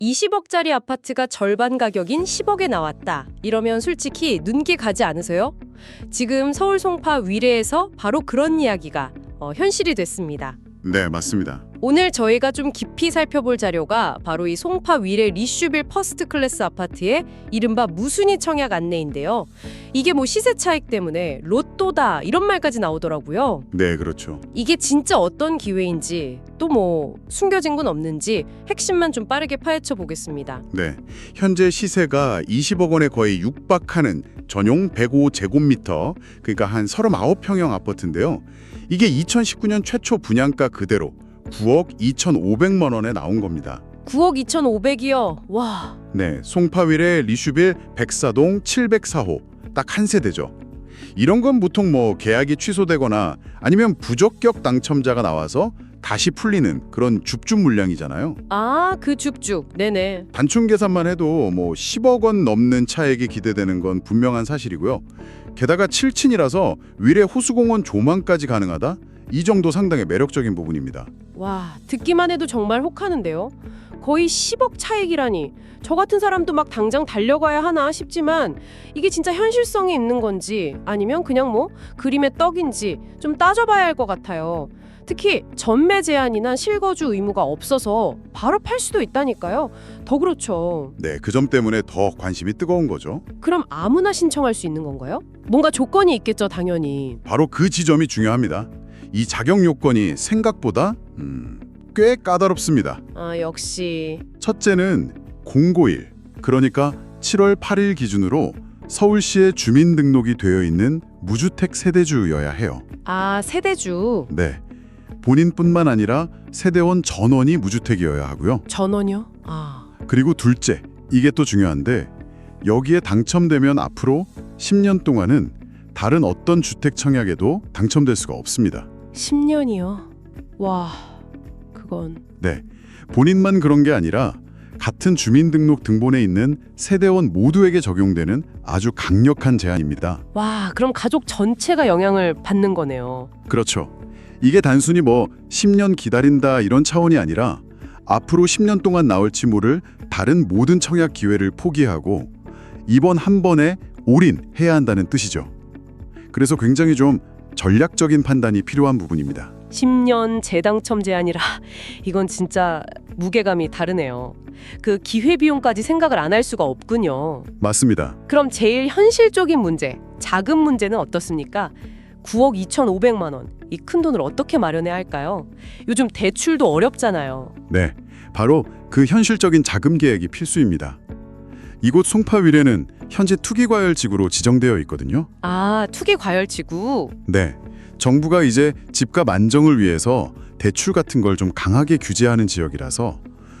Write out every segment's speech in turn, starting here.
20억짜리 아파트가 절반 가격인 10억에 나왔다. 이러면 솔직히 눈기 가지 않으세요? 지금 서울 송파 위례에서 바로 그런 이야기가 현실이 됐습니다. 네, 맞습니다. 오늘 저희가 좀 깊이 살펴볼 자료가 바로 이 송파 위례 리슈빌 퍼스트 클래스 아파트의 이른바 무순위 청약 안내인데요. 이게 뭐 시세 차익 때문에 로또다 이런 말까지 나오더라고요. 네, 그렇죠. 이게 진짜 어떤 기회인지 또 뭐 숨겨진 건 없는지 핵심만 좀 빠르게 파헤쳐 보겠습니다. 네, 현재 시세가 20억 원에 거의 육박하는 전용 105제곱미터, 그러니까 한 39평형 아파트인데요. 이게 2019년 최초 분양가 그대로 9억 2,500만 원에 나온 겁니다. 9억 2,500이요. 와. 네, 송파위례 리슈빌 백사동 704호, 딱 한 세대죠. 이런 건 보통 뭐 계약이 취소되거나 아니면 부적격 당첨자가 나와서 다시 풀리는 그런 줍줍 물량이잖아요. 아, 그 줍줍. 네네. 단순 계산만 해도 뭐 10억 원 넘는 차액이 기대되는 건 분명한 사실이고요. 게다가 7층이라서 위례 호수공원 조망까지 가능하다? 이 정도 상당히 매력적인 부분입니다. 와, 듣기만 해도 정말 혹하는데요. 거의 10억 차익이라니. 저 같은 사람도 막 당장 달려가야 하나 싶지만 이게 진짜 현실성이 있는 건지 아니면 그냥 뭐 그림의 떡인지 좀 따져봐야 할 것 같아요. 특히 전매 제한이나 실거주 의무가 없어서 바로 팔 수도 있다니까요. 더 그렇죠. 네, 그 점 때문에 더 관심이 뜨거운 거죠. 그럼 아무나 신청할 수 있는 건가요? 뭔가 조건이 있겠죠, 당연히. 바로 그 지점이 중요합니다. 이 자격 요건이 생각보다 꽤 까다롭습니다. 아, 역시. 첫째는 091, 그러니까 7월 8일 기준으로 서울시에 주민등록이 되어 있는 무주택 세대주여야 해요. 아, 세대주. 네, 본인뿐만 아니라 세대원 전원이 무주택이어야 하고요. 전원이요? 아. 그리고 둘째, 이게 또 중요한데 여기에 당첨되면 앞으로 10년 동안은 다른 어떤 주택 청약에도 당첨될 수가 없습니다. 10년이요? 와, 그건... 네, 본인만 그런 게 아니라 같은 주민등록 등본에 있는 세대원 모두에게 적용되는 아주 강력한 제한입니다. 와, 그럼 가족 전체가 영향을 받는 거네요. 그렇죠. 이게 단순히 뭐 10년 기다린다 이런 차원이 아니라 앞으로 10년 동안 나올지 모를 다른 모든 청약 기회를 포기하고 이번 한 번에 올인해야 한다는 뜻이죠. 그래서 굉장히 좀 전략적인 판단이 필요한 부분입니다. 10년 재당첨 제한이라 이건 진짜 무게감이 다르네요. 그 기회비용까지 생각을 안 할 수가 없군요. 맞습니다. 그럼 제일 현실적인 문제, 자금 문제는 어떻습니까? 9억 2,500만 원, 이 큰 돈을 어떻게 마련해야 할까요? 요즘 대출도 어렵잖아요. 네, 바로 그 현실적인 자금 계획이 필수입니다. 이곳 송파위례는 현재 투기과열지구로 지정되어 있거든요. 아, 투기과열지구. 네, 정부가 이제 집값 안정을 위해서 대출 같은 걸 좀 강하게 규제하는 지역이라서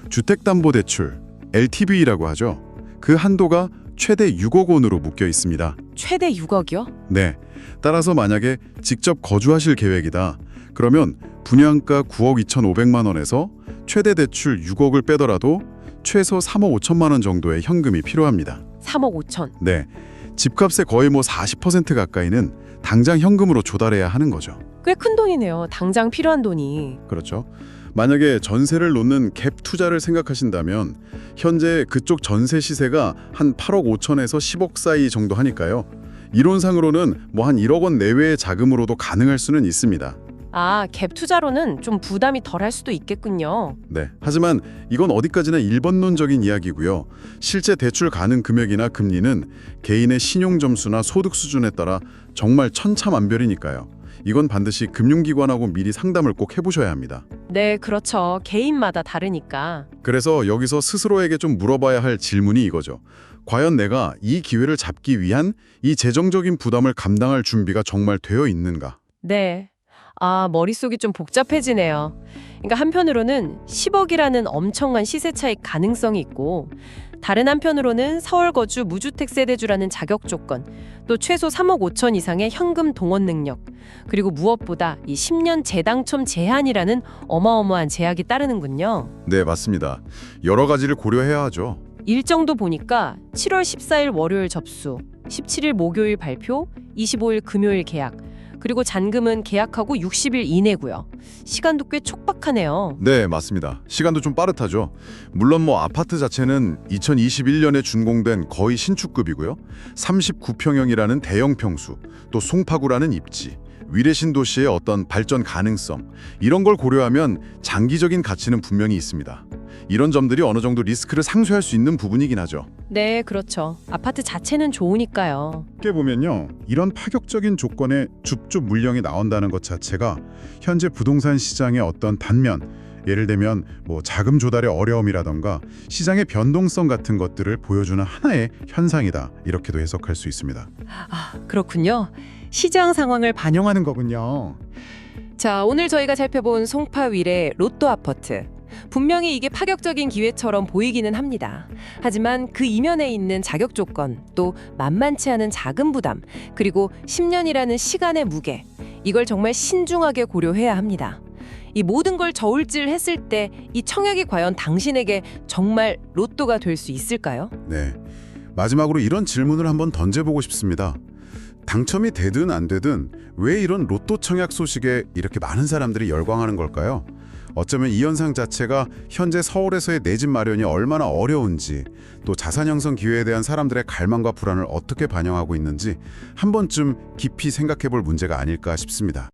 주택담보대출, LTV라고 하죠. 그 한도가 최대 6억 원으로 묶여 있습니다. 최대 6억이요? 네, 따라서 만약에 직접 거주하실 계획이다. 그러면 분양가 9억 2,500만 원에서 최대 대출 6억을 빼더라도 최소 3억 5천만 원 정도의 현금이 필요합니다. 3억 5천. 네, 집값의 거의 뭐 40% 가까이는 당장 현금으로 조달해야 하는 거죠. 꽤 큰 돈이네요. 당장 필요한 돈이. 그렇죠. 만약에 전세를 놓는 갭 투자를 생각하신다면 현재 그쪽 전세 시세가 한 8억 5천에서 10억 사이 정도 하니까요. 이론상으로는 뭐 한 1억 원 내외의 자금으로도 가능할 수는 있습니다. 아, 갭 투자로는 좀 부담이 덜할 수도 있겠군요. 네. 하지만 이건 어디까지나 일반론적인 이야기고요. 실제 대출 가능 금액이나 금리는 개인의 신용 점수나 소득 수준에 따라 정말 천차만별이니까요. 이건 반드시 금융기관하고 미리 상담을 꼭 해보셔야 합니다. 네, 그렇죠. 개인마다 다르니까. 그래서 여기서 스스로에게 좀 물어봐야 할 질문이 이거죠. 과연 내가 이 기회를 잡기 위한 이 재정적인 부담을 감당할 준비가 정말 되어 있는가? 네. 아, 머릿속이 좀 복잡해지네요. 그러니까 한편으로는 10억이라는 엄청난 시세 차익 가능성이 있고 다른 한편으로는 서울 거주 무주택 세대주라는 자격 조건, 또 최소 3억 5천 이상의 현금 동원 능력, 그리고 무엇보다 이 10년 재당첨 제한이라는 어마어마한 제약이 따르는군요. 네, 맞습니다. 여러 가지를 고려해야 하죠. 일정도 보니까 7월 14일 월요일 접수, 17일 목요일 발표, 25일 금요일 계약, 그리고 잔금은 계약하고 60일 이내고요. 시간도 꽤 촉박하네요. 네, 맞습니다. 시간도 좀 빠듯하죠. 물론 뭐 아파트 자체는 2021년에 준공된 거의 신축급이고요. 39평형이라는 대형 평수, 또 송파구라는 입지, 위례신 도시의 어떤 발전 가능성, 이런 걸 고려하면 장기적인 가치는 분명히 있습니다. 이런 점들이 어느 정도 리스크를 상쇄할 수 있는 부분이긴 하죠. 네, 그렇죠. 아파트 자체는 좋으니까요. 쉽게 보면요, 이런 파격적인 조건에 줍줍 물량이 나온다는 것 자체가 현재 부동산 시장의 어떤 단면, 예를 들면 뭐 자금 조달의 어려움이라던가 시장의 변동성 같은 것들을 보여주는 하나의 현상이다, 이렇게도 해석할 수 있습니다. 아, 그렇군요. 시장 상황을 반영하는 거군요. 자, 오늘 저희가 살펴본 송파 위례 로또 아파트. 분명히 이게 파격적인 기회처럼 보이기는 합니다. 하지만 그 이면에 있는 자격 조건, 또 만만치 않은 자금 부담, 그리고 10년이라는 시간의 무게, 이걸 정말 신중하게 고려해야 합니다. 이 모든 걸 저울질했을 때 이 청약이 과연 당신에게 정말 로또가 될 수 있을까요? 네, 마지막으로 이런 질문을 한번 던져보고 싶습니다. 당첨이 되든 안 되든 왜 이런 로또 청약 소식에 이렇게 많은 사람들이 열광하는 걸까요? 어쩌면 이 현상 자체가 현재 서울에서의 내 집 마련이 얼마나 어려운지, 또 자산 형성 기회에 대한 사람들의 갈망과 불안을 어떻게 반영하고 있는지 한 번쯤 깊이 생각해 볼 문제가 아닐까 싶습니다.